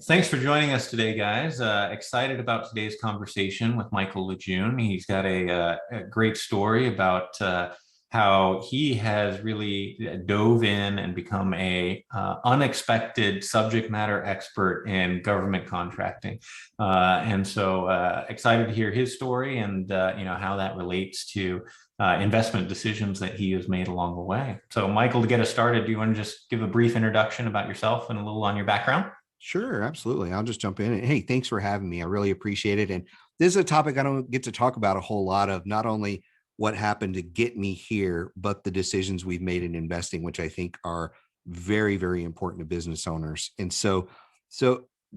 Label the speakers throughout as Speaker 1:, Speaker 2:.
Speaker 1: Thanks for joining us today, guys. Excited about today's conversation with Michael LeJeune. He's got a great story about how he has really dove in and become a unexpected subject matter expert in government contracting. And so excited to hear his story and how that relates to investment decisions that he has made along the way. So, Michael, to get us started, do you want to just give a brief introduction about yourself and a little on your background?
Speaker 2: Sure, absolutely. I'll just jump in. And hey, thanks for having me. I really appreciate it. And this is a topic I don't get to talk about a whole lot of, not only what happened to get me here, but the decisions we've made in investing, which I think are very, very important to business owners. And so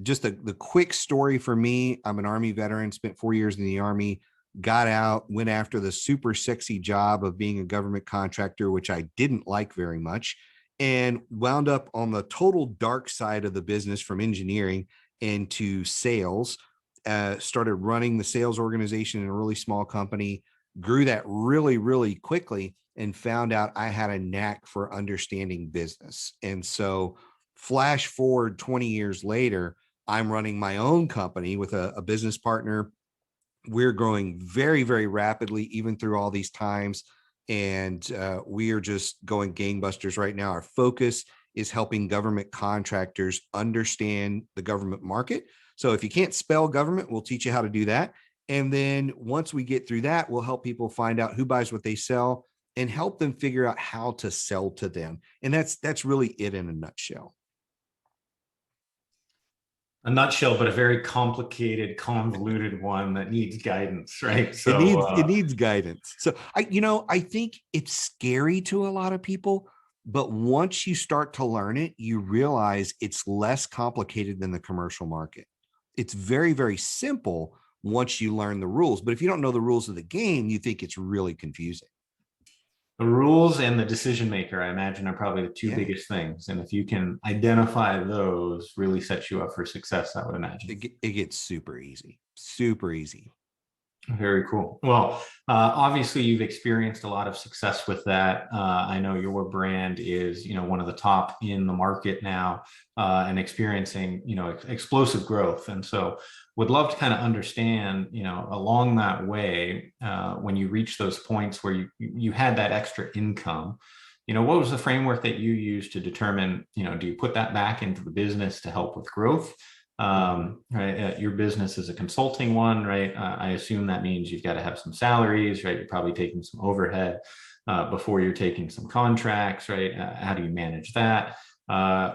Speaker 2: just the quick story for me, I'm an Army veteran, spent 4 years in the Army, got out, went after the super sexy job of being a government contractor, which I didn't like very much, and wound up on the total dark side of the business from engineering into sales. Started running the sales organization in a really small company, grew that really, really quickly, and found out I had a knack for understanding business. And so, flash forward 20 years later, I'm running my own company with a business partner. We're growing very, very rapidly, even through all these times. And we are just going gangbusters right now. Our focus is helping government contractors understand the government market. So if you can't spell government, we'll teach you how to do that. And then once we get through that, we'll help people find out who buys what they sell and help them figure out how to sell to them. And that's really it in a nutshell.
Speaker 1: A nutshell, but a very complicated, convoluted one that needs guidance, right?
Speaker 2: It
Speaker 1: So,
Speaker 2: needs it needs guidance. So I think it's scary to a lot of people, but once you start to learn it, you realize it's less complicated than the commercial market. It's very, very simple once you learn the rules. But if you don't know the rules of the game, you think it's really confusing.
Speaker 1: the rules and the decision maker, I imagine, are probably the two
Speaker 2: Yeah.
Speaker 1: biggest things. And if you can identify those, really sets you up for success, I would imagine.
Speaker 2: It gets super easy. Super easy.
Speaker 1: Very cool. Well, obviously, you've experienced a lot of success with that. I know your brand is, one of the top in the market now, and experiencing, explosive growth. And so, would love to kind of understand, along that way, when you reach those points where you had that extra income, what was the framework that you used to determine, do you put that back into the business to help with growth? Right, your business is a consulting one, right? I assume that means you've got to have some salaries, right? You're probably taking some overhead before you're taking some contracts, right? How do you manage that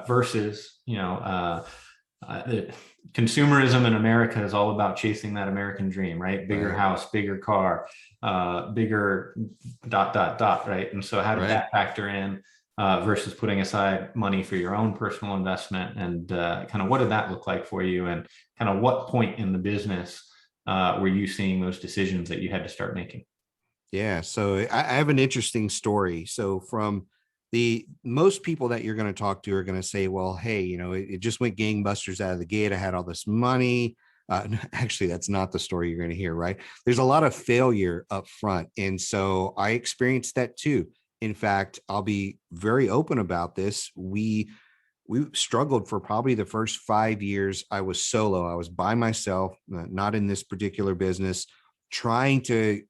Speaker 1: versus the consumerism in America is all about chasing that American dream, right? Bigger
Speaker 2: Right.
Speaker 1: house, bigger car, bigger dot dot dot, right? And so how did
Speaker 2: Right.
Speaker 1: that factor in versus putting aside money for your own personal investment? And kind of what did that look like for you? And kind of what point in the business were you seeing those decisions that you had to start making?
Speaker 2: Yeah. So I have an interesting story. So from the most people that you're going to talk to are going to say, well, hey, it just went gangbusters out of the gate. I had all this money. Actually, that's not the story you're going to hear, right? There's a lot of failure up front. And so I experienced that too. In fact, I'll be very open about this. We struggled for probably the first 5 years. I was solo. I was by myself, not in this particular business, trying to,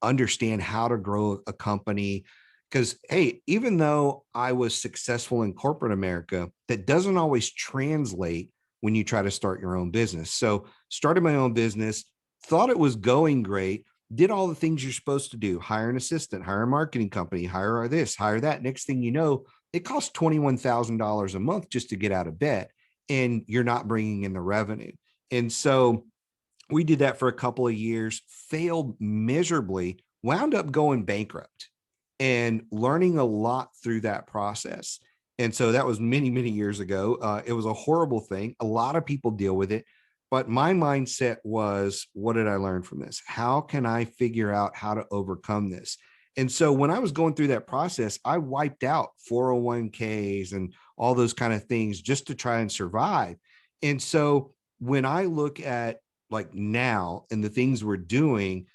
Speaker 2: understand how to grow a company. Because, hey, even though I was successful in corporate America, that doesn't always translate when you try to start your own business. So, started my own business, thought it was going great, did all the things you're supposed to do: hire an assistant, hire a marketing company, hire this, hire that. Next thing you know, it costs $21,000 a month just to get out of bed, and you're not bringing in the revenue. And so we did that for a couple of years, failed miserably, wound up going bankrupt and learning a lot through that process. And so that was many, many years ago. It was a horrible thing. A lot of people deal with it. But my mindset was, what did I learn from this? How can I figure out how to overcome this? And so when I was going through that process, I wiped out 401ks and all those kind of things just to try and survive. And so when I look at like now and the things we're doing,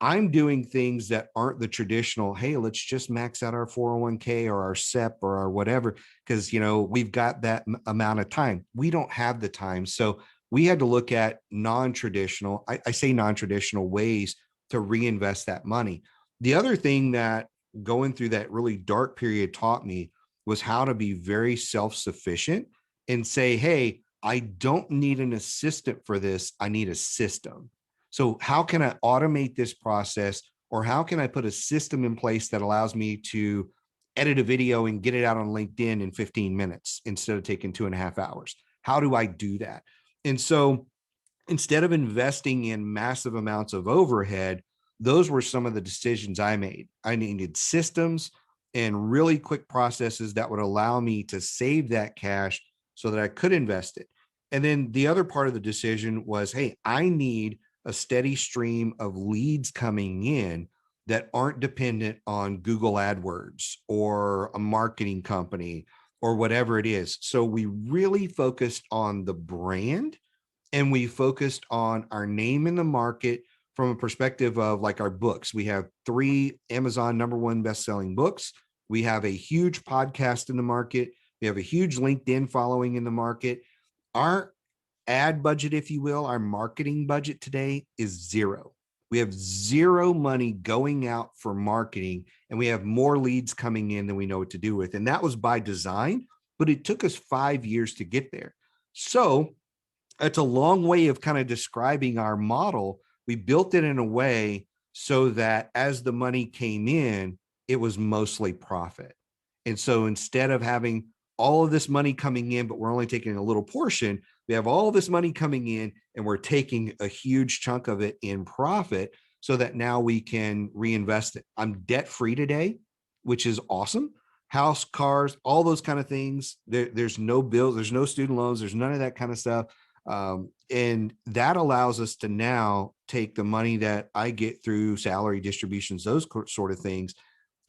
Speaker 2: I'm doing things that aren't the traditional, hey, let's just max out our 401k or our SEP or our whatever, because, we've got that amount of time. We don't have the time. So we had to look at non-traditional, I say non-traditional ways to reinvest that money. The other thing that going through that really dark period taught me was how to be very self-sufficient and say, hey, I don't need an assistant for this. I need a system. So how can I automate this process, or how can I put a system in place that allows me to edit a video and get it out on LinkedIn in 15 minutes instead of taking 2.5 hours? How do I do that? And so instead of investing in massive amounts of overhead, those were some of the decisions I made. I needed systems and really quick processes that would allow me to save that cash so that I could invest it. And then the other part of the decision was, hey, I need a steady stream of leads coming in that aren't dependent on Google AdWords or a marketing company or whatever it is. So we really focused on the brand, and we focused on our name in the market from a perspective of like our books. We have 3 Amazon #1 best-selling books. We have a huge podcast in the market. We have a huge LinkedIn following in the market. Our ad budget, if you will, our marketing budget today is zero. We have zero money going out for marketing, and we have more leads coming in than we know what to do with. And that was by design, but it took us 5 years to get there. So it's a long way of kind of describing our model. We built it in a way so that as the money came in, it was mostly profit. And so instead of having all of this money coming in, but we're only taking a little portion, we have all this money coming in and we're taking a huge chunk of it in profit so that now we can reinvest it. I'm debt free today, which is awesome. House, cars, all those kind of things. There's no bills, there's no student loans, there's none of that kind of stuff. And that allows us to now take the money that I get through salary distributions, those sort of things,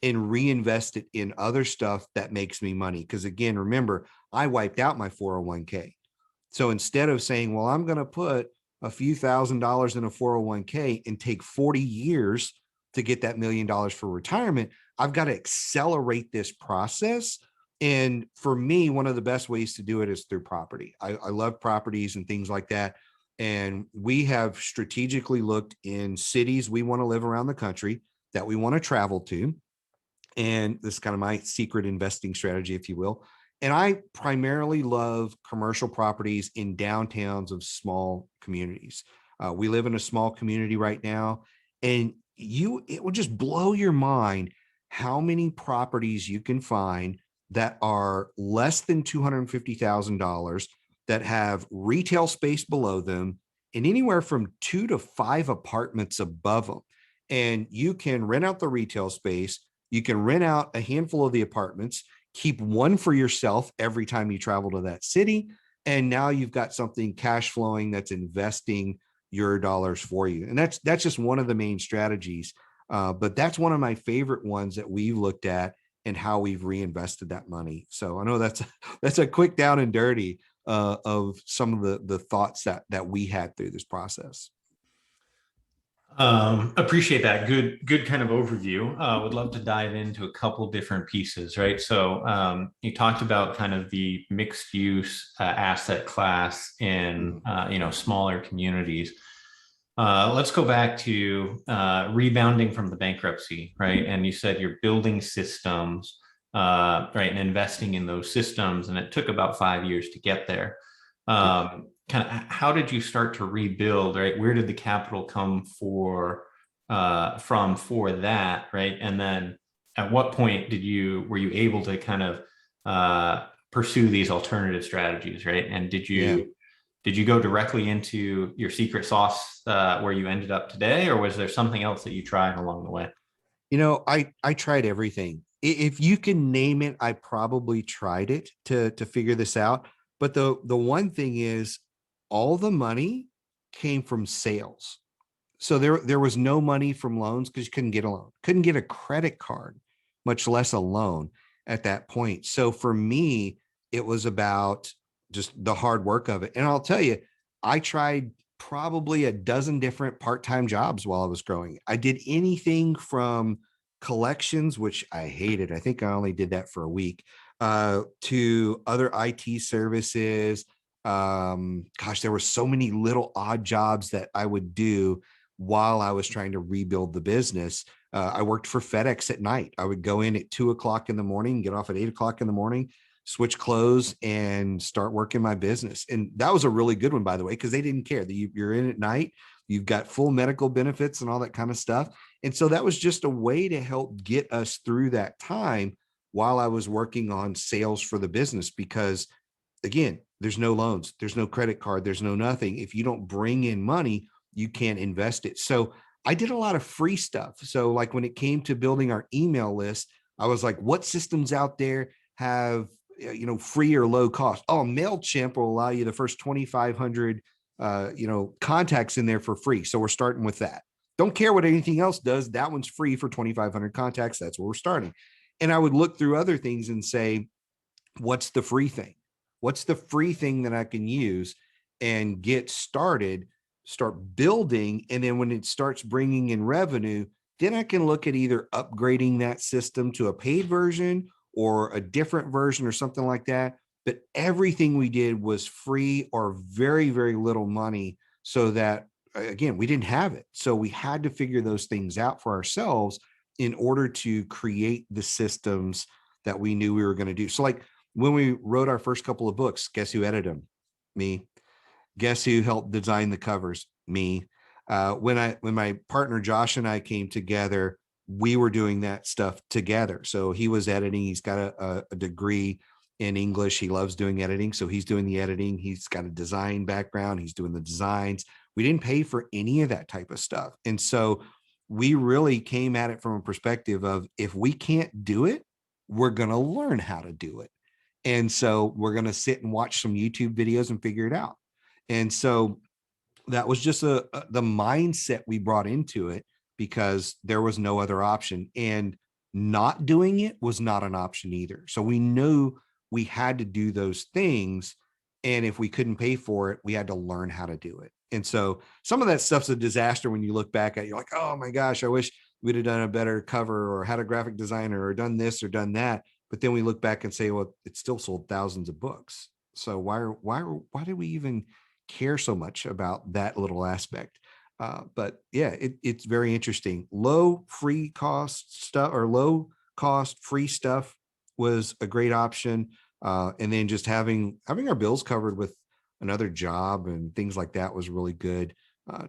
Speaker 2: and reinvest it in other stuff that makes me money. Because again, remember, I wiped out my 401k. So instead of saying, well, I'm going to put a few $1,000s in a 401k and take 40 years to get that $1 million for retirement, I've got to accelerate this process. And for me, one of the best ways to do it is through property. I love properties and things like that. And we have strategically looked in cities we want to live around the country that we want to travel to. And this is kind of my secret investing strategy, if you will. And I primarily love commercial properties in downtowns of small communities. We live in a small community right now, and it will just blow your mind how many properties you can find that are less than $250,000, that have retail space below them, and anywhere from 2 to 5 apartments above them. And you can rent out the retail space. You can rent out a handful of the apartments, keep one for yourself every time you travel to that city. And now you've got something cash flowing that's investing your dollars for you. And that's just one of the main strategies. But that's one of my favorite ones that we've looked at and how we've reinvested that money. So I know that's a quick down and dirty of some of the thoughts that we had through this process.
Speaker 1: Appreciate that. Good kind of overview. Would love to dive into a couple different pieces, right? So you talked about kind of the mixed use asset class in smaller communities. Let's go back to rebounding from the bankruptcy, right? And you said you're building systems, right, and investing in those systems, and it took about 5 years to get there. Kind of how did you start to rebuild, right? Where did the capital come from for that, right? And then at what point were you able to kind of pursue these alternative strategies, right? And did you go directly into your secret sauce where you ended up today, or was there something else that you tried along the way?
Speaker 2: I tried everything. If you can name it, I probably tried it to figure this out. But the one thing is, all the money came from sales. So there was no money from loans because you couldn't get a loan, couldn't get a credit card, much less a loan at that point. So for me, it was about just the hard work of it. And I'll tell you, I tried probably a dozen different part-time jobs while I was growing. I did anything from collections, which I hated. I think I only did that for a week, to other IT services. Gosh, there were so many little odd jobs that I would do while I was trying to rebuild the business. I worked for FedEx at night. I would go in at 2 o'clock in the morning, get off at 8 o'clock in the morning, switch clothes and start working my business. And that was a really good one, by the way, because they didn't care that you're in at night, you've got full medical benefits and all that kind of stuff. And so that was just a way to help get us through that time while I was working on sales for the business. Because again, there's no loans, there's no credit card, there's no nothing. If you don't bring in money, you can't invest it. So I did a lot of free stuff. So like when it came to building our email list, I was like, what systems out there have free or low cost? Oh, MailChimp will allow you the first 2,500 contacts in there for free. So we're starting with that. Don't care what anything else does. That one's free for 2,500 contacts. That's where we're starting. And I would look through other things and say, what's the free thing? What's the free thing that I can use and get started, start building? And then when it starts bringing in revenue, then I can look at either upgrading that system to a paid version or a different version or something like that. But everything we did was free or very, very little money, so that, again, we didn't have it. So we had to figure those things out for ourselves in order to create the systems that we knew we were going to do. So like when we wrote our first couple of books, guess who edited them? Me. Guess who helped design the covers? Me. When my partner Josh and I came together, we were doing that stuff together. So he was editing. He's got a degree in English. He loves doing editing. So he's doing the editing. He's got a design background. He's doing the designs. We didn't pay for any of that type of stuff. And so we really came at it from a perspective of, if we can't do it, we're going to learn how to do it. And so we're going to sit and watch some YouTube videos and figure it out. And so that was just the mindset we brought into it, because there was no other option, and not doing it was not an option either. So we knew we had to do those things. And if we couldn't pay for it, we had to learn how to do it. And so some of that stuff's a disaster when you look back at it. You're like, oh my gosh, I wish we'd have done a better cover or had a graphic designer or done this or done that. But then we look back and say, well, it still sold thousands of books. So why do we even care so much about that little aspect? But yeah, it's very interesting. Low free cost stuff, or low cost free stuff, was a great option. And then just having our bills covered with another job and things like that was really good,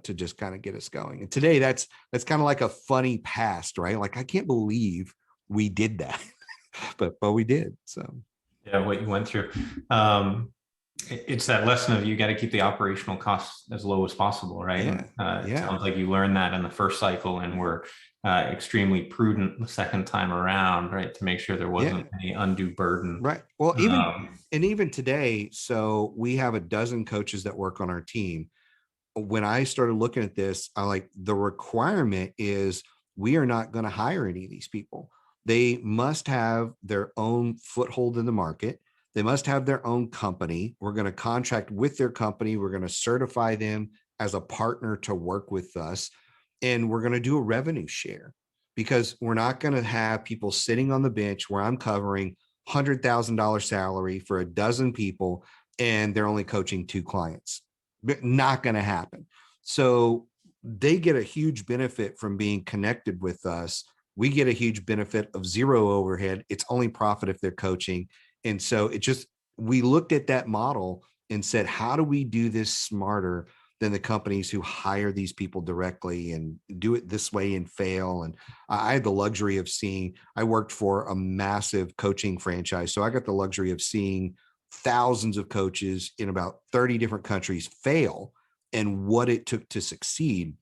Speaker 2: to just kind of get us going. And today that's kind of like a funny past, right? Like, I can't believe we did that, but we did. So
Speaker 1: Yeah, what you went through. It's that lesson of, you got to keep the operational costs as low as possible, right?
Speaker 2: yeah,
Speaker 1: And, it
Speaker 2: yeah,
Speaker 1: sounds like you learned that in the first cycle, and were extremely prudent the second time around, right, to make sure there
Speaker 2: yeah.
Speaker 1: wasn't any undue burden.
Speaker 2: Right. Well,
Speaker 1: Um,
Speaker 2: even today, so we have a dozen coaches that work on our team. When I started looking at this, I like, the requirement is, we are not going to hire any of these people. They must have their own foothold in the market. They must have their own company. We're going to contract with their company. We're going to certify them as a partner to work with us. And we're going to do a revenue share, because we're not going to have people sitting on the bench where I'm covering $100,000 salary for a dozen people and they're only coaching 2 clients. Not going to happen. So they get a huge benefit from being connected with us. We get a huge benefit of zero overhead. It's only profit if they're coaching. And so we looked at that model and said, how do we do this smarter than the companies who hire these people directly and do it this way and fail? And I had the luxury of I worked for a massive coaching franchise. So I got the luxury of seeing thousands of coaches in about 30 different countries fail, and what it took to succeed.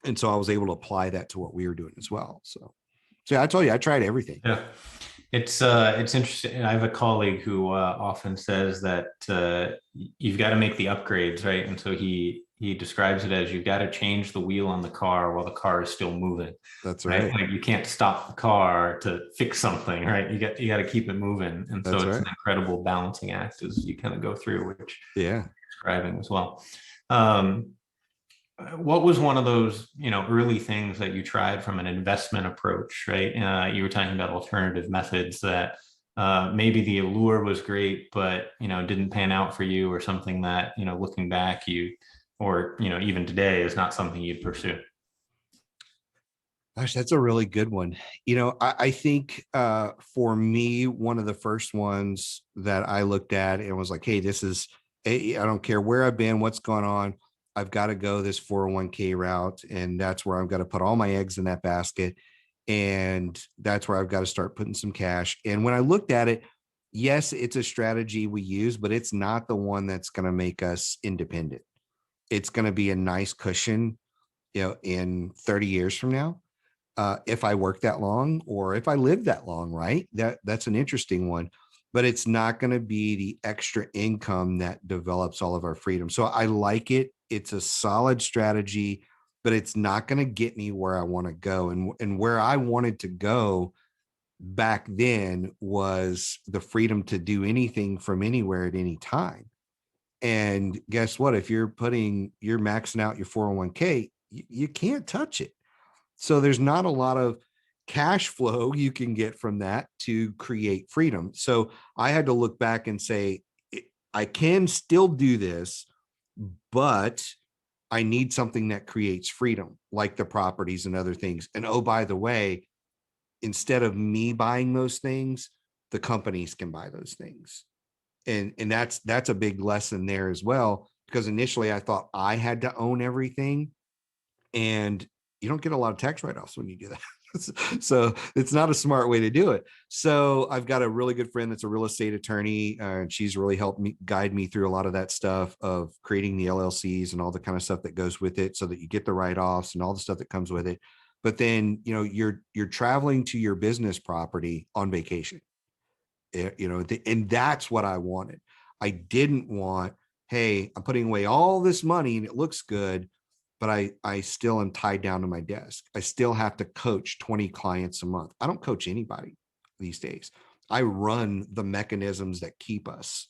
Speaker 2: And so I was able to apply that to what we were doing as well. So yeah, I told you, I tried everything.
Speaker 1: yeah. It's interesting. I have a colleague who often says that you've got to make the upgrades, right? And so he describes it as, you've got to change the wheel on the car while the car is still moving.
Speaker 2: That's
Speaker 1: Right.
Speaker 2: right.
Speaker 1: Like, you can't stop the car to fix something, right? You got to keep it moving. And so
Speaker 2: That's
Speaker 1: it's
Speaker 2: right.
Speaker 1: an incredible balancing act as you kind of go through, which
Speaker 2: Yeah.
Speaker 1: you're describing as well. Um, What was one of those, early things that you tried from an investment approach, right? You were talking about alternative methods that maybe the allure was great, but, didn't pan out for you, or something that, looking back, or, even today is not something you'd pursue.
Speaker 2: Gosh, that's a really good one. I think for me, one of the first ones that I looked at and was like, hey, I don't care where I've been, what's going on. I've got to go this 401k route. And that's where I've got to put all my eggs in that basket. And that's where I've got to start putting some cash. And when I looked at it, yes, it's a strategy we use, but it's not the one that's going to make us independent. It's going to be a nice cushion, in 30 years from now, if I work that long or if I live that long, right? That's an interesting one, but it's not going to be the extra income that develops all of our freedom. So I like it. It's a solid strategy, but it's not going to get me where I want to go. And where I wanted to go back then was the freedom to do anything from anywhere at any time. And guess what? If you're maxing out your 401k, you can't touch it. So there's not a lot of cash flow you can get from that to create freedom. So I had to look back and say, I can still do this, but I need something that creates freedom, like the properties and other things. And oh, by the way, instead of me buying those things, the companies can buy those things. And that's a big lesson there as well, because initially I thought I had to own everything, and you don't get a lot of tax write-offs when you do that. So it's not a smart way to do it. So I've got a really good friend that's a real estate attorney, and she's really helped me guide me through a lot of that stuff of creating the LLCs and all the kind of stuff that goes with it, so that you get the write-offs and all the stuff that comes with it. But then, you're traveling to your business property on vacation, and that's what I wanted. I didn't want, hey, I'm putting away all this money and it looks good, but I still am tied down to my desk. I still have to coach 20 clients a month. I don't coach anybody these days. I run the mechanisms that keep us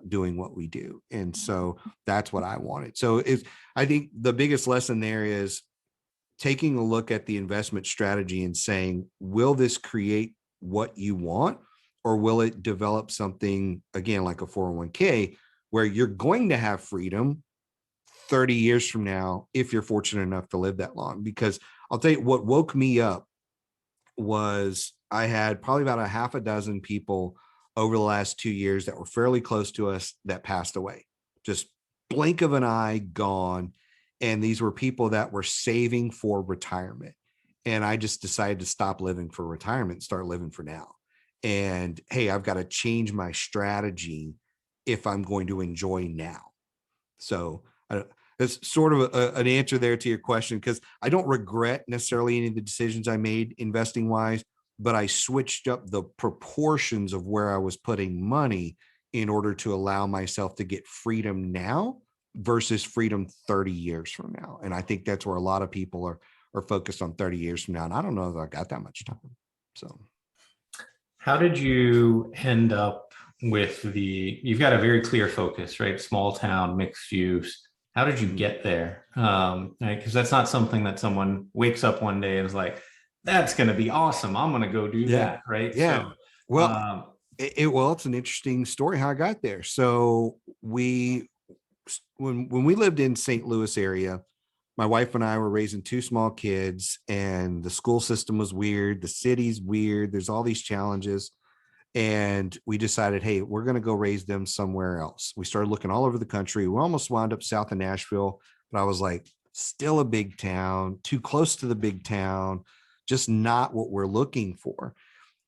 Speaker 2: doing what we do. And so that's what I wanted. So I think the biggest lesson there is taking a look at the investment strategy and saying, will this create what you want? Or will it develop something, again, like a 401k, where you're going to have freedom 30 years from now, if you're fortunate enough to live that long? Because I'll tell you what woke me up was I had probably about a half a dozen people over the last 2 years that were fairly close to us that passed away, just blink of an eye, gone. And these were people that were saving for retirement. And I just decided to stop living for retirement and start living for now. And hey, I've got to change my strategy if I'm going to enjoy now. So that's sort of an answer there to your question, because I don't regret necessarily any of the decisions I made investing wise, but I switched up the proportions of where I was putting money in order to allow myself to get freedom now versus freedom 30 years from now. And I think that's where a lot of people are focused on 30 years from now. And I don't know if I got that much time. So
Speaker 1: How did you end up with you've got a very clear focus, right? Small town, mixed use. How did you get there? Right? Because that's not something that someone wakes up one day and is like, that's going to be awesome. I'm going to go do
Speaker 2: yeah,
Speaker 1: that. Right.
Speaker 2: yeah.
Speaker 1: So,
Speaker 2: Well,
Speaker 1: um,
Speaker 2: it's an interesting story how I got there. So when we lived in St. Louis area, my wife and I were raising two small kids, and the school system was weird. The city's weird. There's all these challenges. And we decided, hey, we're going to go raise them somewhere else. We started looking all over the country. We almost wound up south of Nashville, but I was like, still a big town, too close to the big town, just not what we're looking for.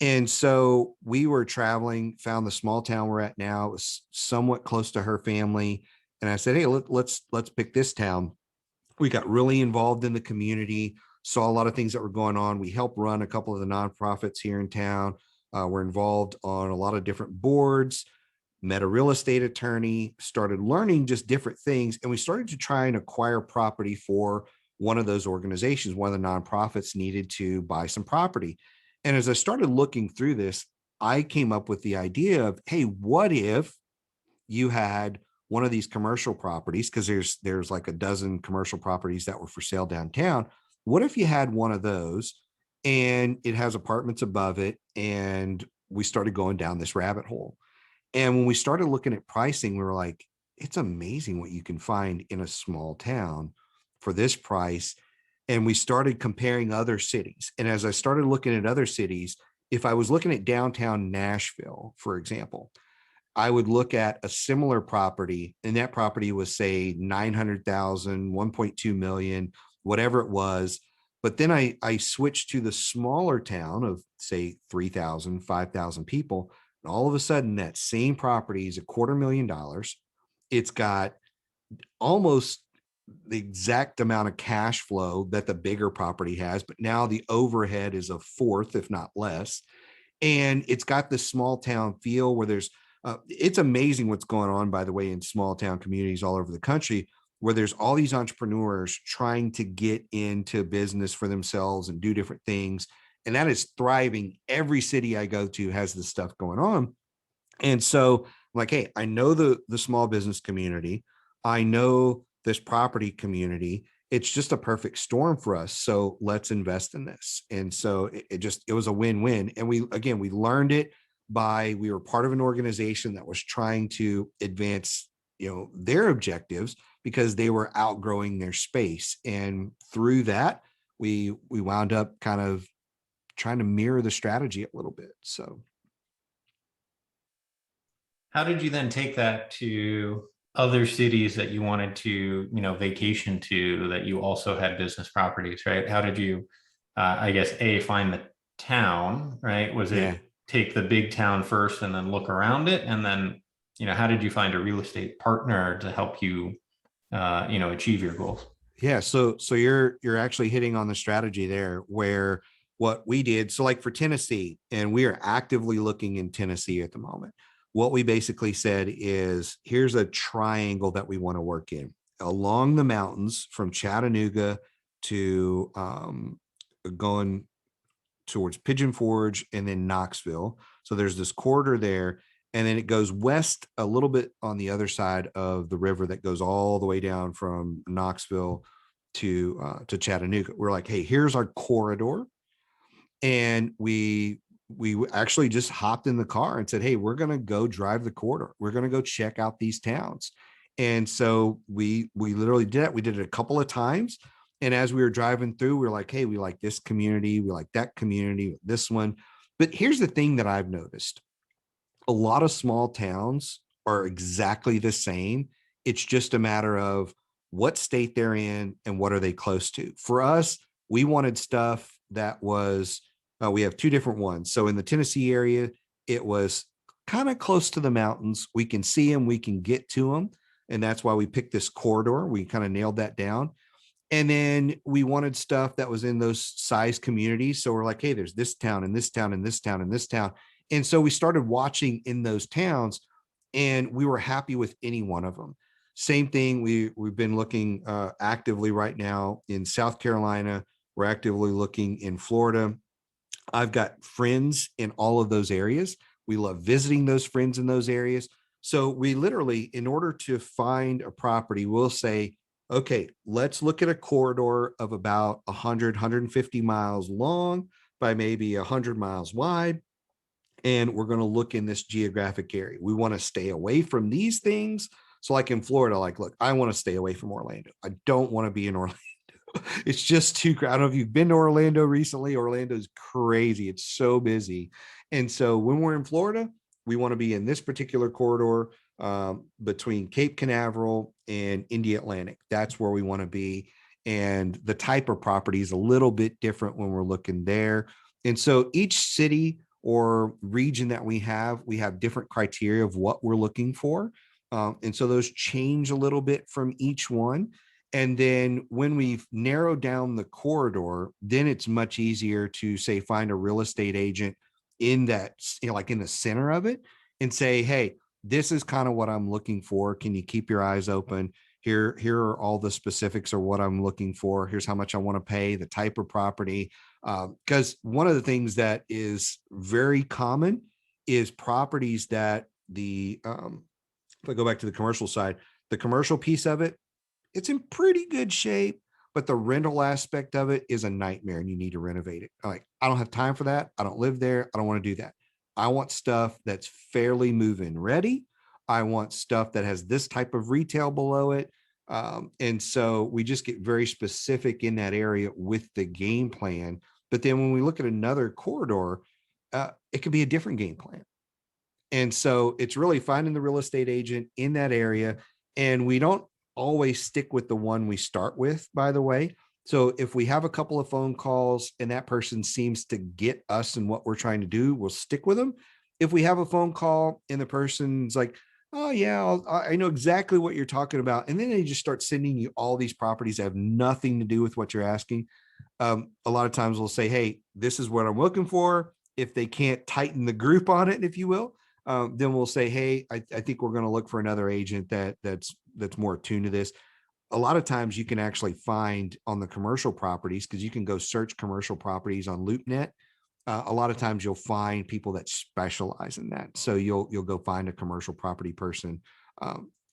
Speaker 2: And so we were traveling, found the small town we're at now. It was somewhat close to her family. And I said, hey, let's pick this town. We got really involved in the community, saw a lot of things that were going on. We helped run a couple of the nonprofits here in town. We're involved on a lot of different boards, met a real estate attorney, started learning just different things. And we started to try and acquire property for one of those organizations. One of the nonprofits needed to buy some property. And as I started looking through this, I came up with the idea of, hey, what if you had one of these commercial properties, because there's like a dozen commercial properties that were for sale downtown. What if you had one of those and it has apartments above it? And we started going down this rabbit hole. And when we started looking at pricing, we were like, it's amazing what you can find in a small town for this price. And we started comparing other cities. And as I started looking at other cities, if I was looking at downtown Nashville, for example, I would look at a similar property, and that property was, say, 900,000, 1.2 million, whatever it was. But then I switched to the smaller town of, say, 3,000, 5,000 people. And all of a sudden, that same property is $250,000. It's got almost the exact amount of cash flow that the bigger property has, but now the overhead is a fourth, if not less. And it's got this small town feel where it's amazing what's going on, by the way, in small town communities all over the country, where there's all these entrepreneurs trying to get into business for themselves and do different things. And that is thriving. Every city I go to has this stuff going on. And so I'm like, hey, I know the small business community. I know this property community. It's just a perfect storm for us. So let's invest in this. And so it was a win-win. And we learned it we were part of an organization that was trying to advance, their objectives because they were outgrowing their space. And through that, we wound up kind of trying to mirror the strategy a little bit. So
Speaker 1: How did you then take that to other cities that you wanted to, vacation to, that you also had business properties, right? How did you, I guess, find the town, right? Was
Speaker 2: yeah.
Speaker 1: it take the big town first and then look around it? And then, how did you find a real estate partner to help you, achieve your goals?
Speaker 2: Yeah, so you're actually hitting on the strategy there where what we did, so like for Tennessee, and we are actively looking in Tennessee at the moment. What we basically said is here's a triangle that we want to work in along the mountains from Chattanooga to going towards Pigeon Forge and then Knoxville. So there's this corridor there. And then it goes west a little bit on the other side of the river that goes all the way down from Knoxville to Chattanooga. We're like, hey, here's our corridor. And we actually just hopped in the car and said, hey, we're going to go drive the corridor. We're going to go check out these towns. And so we literally did it. We did it a couple of times. And as we were driving through, we were like, hey, we like this community. We like that community, this one. But here's the thing that I've noticed. A lot of small towns are exactly the same. It's just a matter of what state they're in and what are they close to. For us, we wanted stuff that was, we have two different ones. So in the Tennessee area, it was kind of close to the mountains. We can see them, we can get to them. And that's why we picked this corridor. We kind of nailed that down. And then we wanted stuff that was in those size communities. So we're like, hey, there's this town and this town and this town and this town. And so we started watching in those towns and we were happy with any one of them. Same thing. We've been looking actively right now in South Carolina. We're actively looking in Florida. I've got friends in all of those areas. We love visiting those friends in those areas. So we literally, in order to find a property, we'll say, okay, let's look at a corridor of about 100, 150 miles long by maybe 100 miles wide. And we're going to look in this geographic area. We want to stay away from these things. So like in Florida, like, look, I want to stay away from Orlando. I don't want to be in Orlando. It's just too crowded. I don't know if you've been to Orlando recently. Orlando's crazy. It's so busy. And so when we're in Florida, we want to be in this particular corridor between Cape Canaveral and India Atlantic. That's where we want to be. And the type of property is a little bit different when we're looking there. And so each city or region that we have different criteria of what we're looking for. And so those change a little bit from each one. And then when we've narrowed down the corridor, then it's much easier to say, find a real estate agent in that, like in the center of it and say, hey, this is kind of what I'm looking for. Can you keep your eyes open? Here are all the specifics of what I'm looking for. Here's how much I want to pay, the type of property. Because one of the things that is very common is properties that the if I go back to the commercial side, the commercial piece of it, it's in pretty good shape, but the rental aspect of it is a nightmare and you need to renovate it. Like, I don't have time for that. I don't live there. I don't want to do that. I want stuff that's fairly move-in ready. I want stuff that has this type of retail below it. And so we just get very specific in that area with the game plan. But then when we look at another corridor, it could be a different game plan. And so it's really finding the real estate agent in that area. And we don't always stick with the one we start with, by the way. So if we have a couple of phone calls and that person seems to get us and what we're trying to do, we'll stick with them. If we have a phone call and the person's like, oh yeah, I know exactly what you're talking about. And then they just start sending you all these properties that have nothing to do with what you're asking. A lot of times we'll say, hey, this is what I'm looking for. If they can't tighten the group on it, if you will, then we'll say, hey, I think we're going to look for another agent that's more attuned to this. A lot of times you can actually find on the commercial properties, because you can go search commercial properties on LoopNet. A lot of times you'll find people that specialize in that. So you'll go find a commercial property person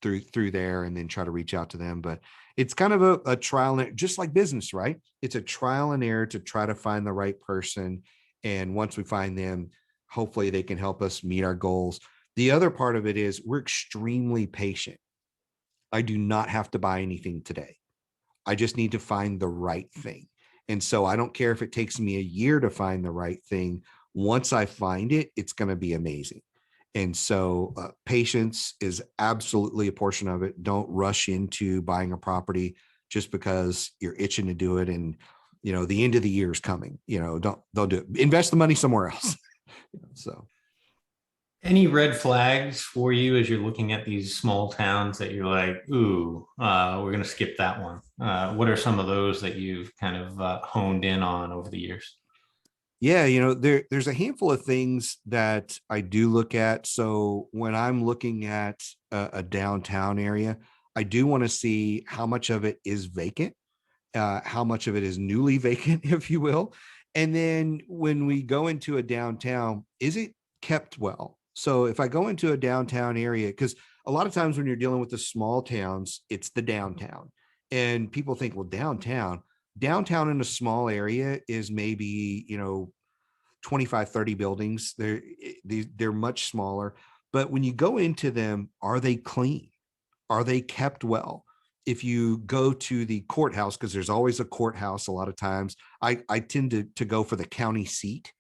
Speaker 2: through there and then try to reach out to them. But it's kind of a trial and error, just like business, right? It's a trial and error to try to find the right person. And once we find them, hopefully they can help us meet our goals. The other part of it is we're extremely patient. I do not have to buy anything today. I just need to find the right thing. And so I don't care if it takes me a year to find the right thing. Once I find it, it's going to be amazing. And so patience is absolutely a portion of it. Don't rush into buying a property just because you're itching to do it. And, the end of the year is coming, don't do it. Invest the money somewhere else. So.
Speaker 1: Any red flags for you as you're looking at these small towns that you're like, ooh, we're going to skip that one? What are some of those that you've kind of honed in on over the years?
Speaker 2: Yeah, there's a handful of things that I do look at. So when I'm looking at a downtown area, I do want to see how much of it is vacant, how much of it is newly vacant, if you will. And then when we go into a downtown, is it kept well? So if I go into a downtown area, because a lot of times when you're dealing with the small towns, it's the downtown. And people think, well, downtown in a small area is maybe, 25, 30 buildings. They're much smaller. But when you go into them, are they clean? Are they kept well? If you go to the courthouse, because there's always a courthouse a lot of times, I tend to go for the county seat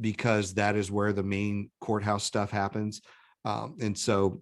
Speaker 2: because that is where the main courthouse stuff happens. And so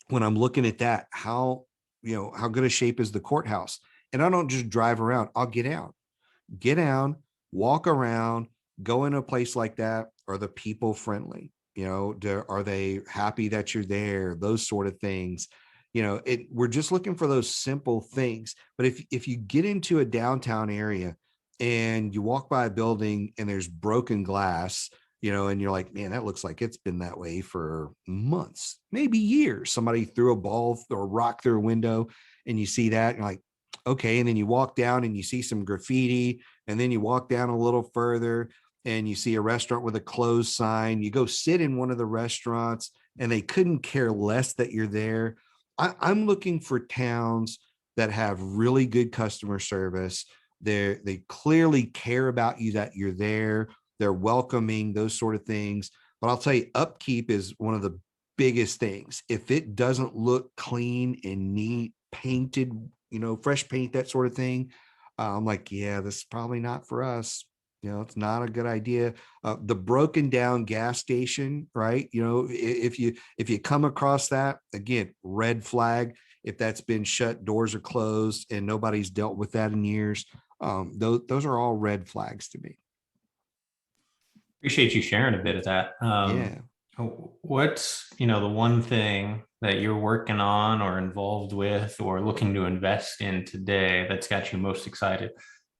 Speaker 2: when I'm looking at that, how good a shape is the courthouse? And I don't just drive around. I'll get down, walk around, go in a place like that. Are the people friendly? Are they happy that you're there? Those sort of things. We're just looking for those simple things. But if you get into a downtown area and you walk by a building and there's broken glass, and you're like, man, that looks like it's been that way for months, maybe years. Somebody threw a ball or a rock through a window and you see that and you're like, okay. And then you walk down and you see some graffiti, and then you walk down a little further and you see a restaurant with a closed sign. You go sit in one of the restaurants and they couldn't care less that you're there. I'm looking for towns that have really good customer service. They clearly care about you, that you're there. They're welcoming, those sort of things. But I'll tell you, upkeep is one of the biggest things. If it doesn't look clean and neat, painted, fresh paint, that sort of thing, I'm like, yeah, this is probably not for us. It's not a good idea. The broken down gas station, right? If you come across that, again, red flag. If that's been shut, doors are closed, and nobody's dealt with that in years, those are all red flags to me.
Speaker 1: Appreciate you sharing a bit of that.
Speaker 2: Yeah.
Speaker 1: What's, the one thing that you're working on or involved with or looking to invest in today that's got you most excited?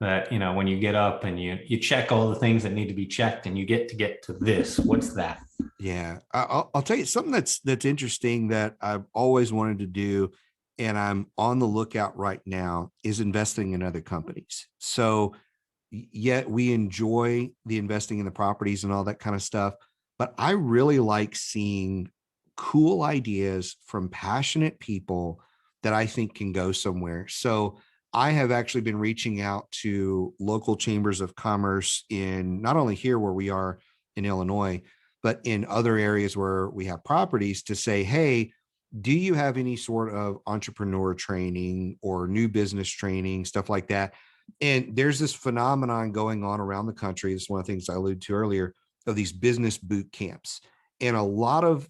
Speaker 1: That, when you get up and you check all the things that need to be checked and you get to this, what's that?
Speaker 2: Yeah, I'll tell you something that's interesting that I've always wanted to do, and I'm on the lookout right now, is investing in other companies. So yet we enjoy the investing in the properties and all that kind of stuff, but I really like seeing cool ideas from passionate people that I think can go somewhere. So I have actually been reaching out to local chambers of commerce in not only here where we are in Illinois, but in other areas where we have properties to say, hey, do you have any sort of entrepreneur training or new business training, stuff like that? And there's this phenomenon going on around the country. This is one of the things I alluded to earlier of these business boot camps. And a lot of,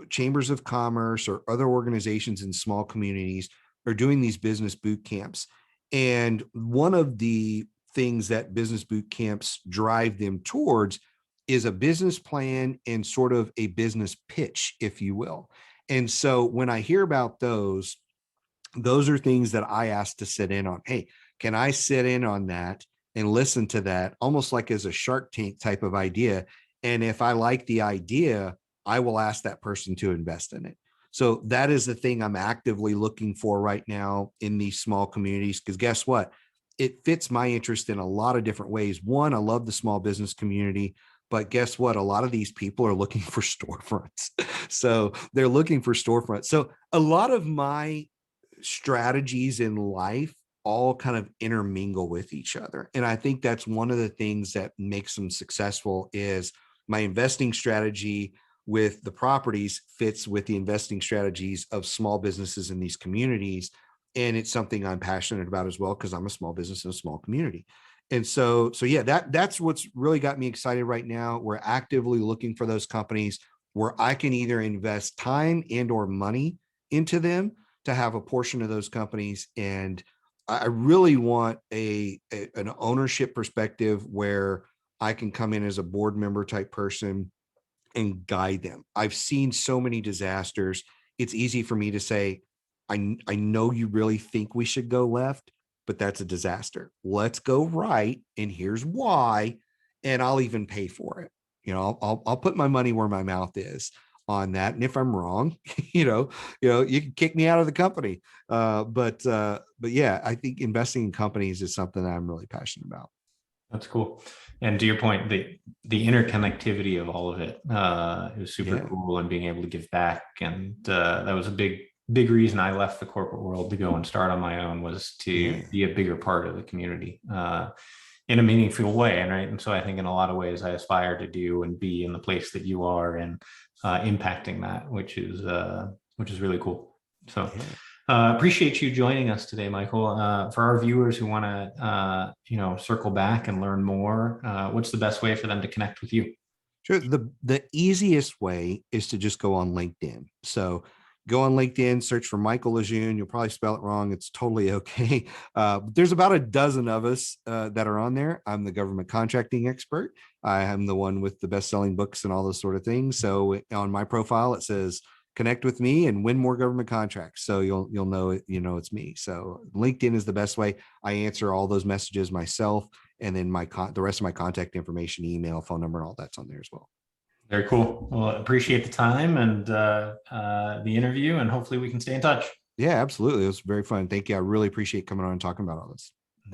Speaker 2: chambers of commerce or other organizations in small communities are doing these business boot camps. And one of the things that business boot camps drive them towards is a business plan and sort of a business pitch, if you will. And so when I hear about those are things that I ask to sit in on. Hey, can I sit in on that and listen to that almost like as a Shark Tank type of idea? And if I like the idea, I will ask that person to invest in it. So that is the thing I'm actively looking for right now in these small communities. Because guess what? It fits my interest in a lot of different ways. One, I love the small business community. But guess what? A lot of these people are looking for storefronts. So they're looking for storefronts. So a lot of my strategies in life all kind of intermingle with each other. And I think that's one of the things that makes them successful is my investing strategy with the properties fits with the investing strategies of small businesses in these communities. And it's something I'm passionate about as well, because I'm a small business in a small community. And so yeah, that's what's really got me excited right now. We're actively looking for those companies where I can either invest time and or money into them to have a portion of those companies. And I really want an ownership perspective where I can come in as a board member type person and guide them. I've seen so many disasters. It's easy for me to say, I know you really think we should go left, but that's a disaster. Let's go right. And here's why. And I'll even pay for it. I'll put my money where my mouth is on that. And if I'm wrong, you can kick me out of the company. But yeah, I think investing in companies is something that I'm really passionate about.
Speaker 1: That's cool. And to your point, the interconnectivity of all of it is super
Speaker 2: Yeah.
Speaker 1: cool, and being able to give back. And that was a big reason I left the corporate world to go and start on my own, was to
Speaker 2: Yeah.
Speaker 1: be a bigger part of the community in a meaningful way. And right. And so I think in a lot of ways I aspire to do and be in the place that you are, and impacting that, which is really cool. So
Speaker 2: Yeah.
Speaker 1: appreciate you joining us today, Michael. For our viewers who want to, circle back and learn more, what's the best way for them to connect with you?
Speaker 2: Sure. The easiest way is to just go on LinkedIn. So go on LinkedIn, search for Michael LeJeune. You'll probably spell it wrong. It's totally okay. There's about a dozen of us that are on there. I'm the government contracting expert. I am the one with the best-selling books and all those sort of things. So on my profile, it says connect with me and win more government contracts. So you'll know it, it's me. So LinkedIn is the best way. I answer all those messages myself. And then the rest of my contact information, email, phone number, and all that's on there as well.
Speaker 1: Very cool. Well, appreciate the time and the interview, and hopefully we can stay in touch.
Speaker 2: Yeah, absolutely. It was very fun. Thank you. I really appreciate coming on and talking about all this.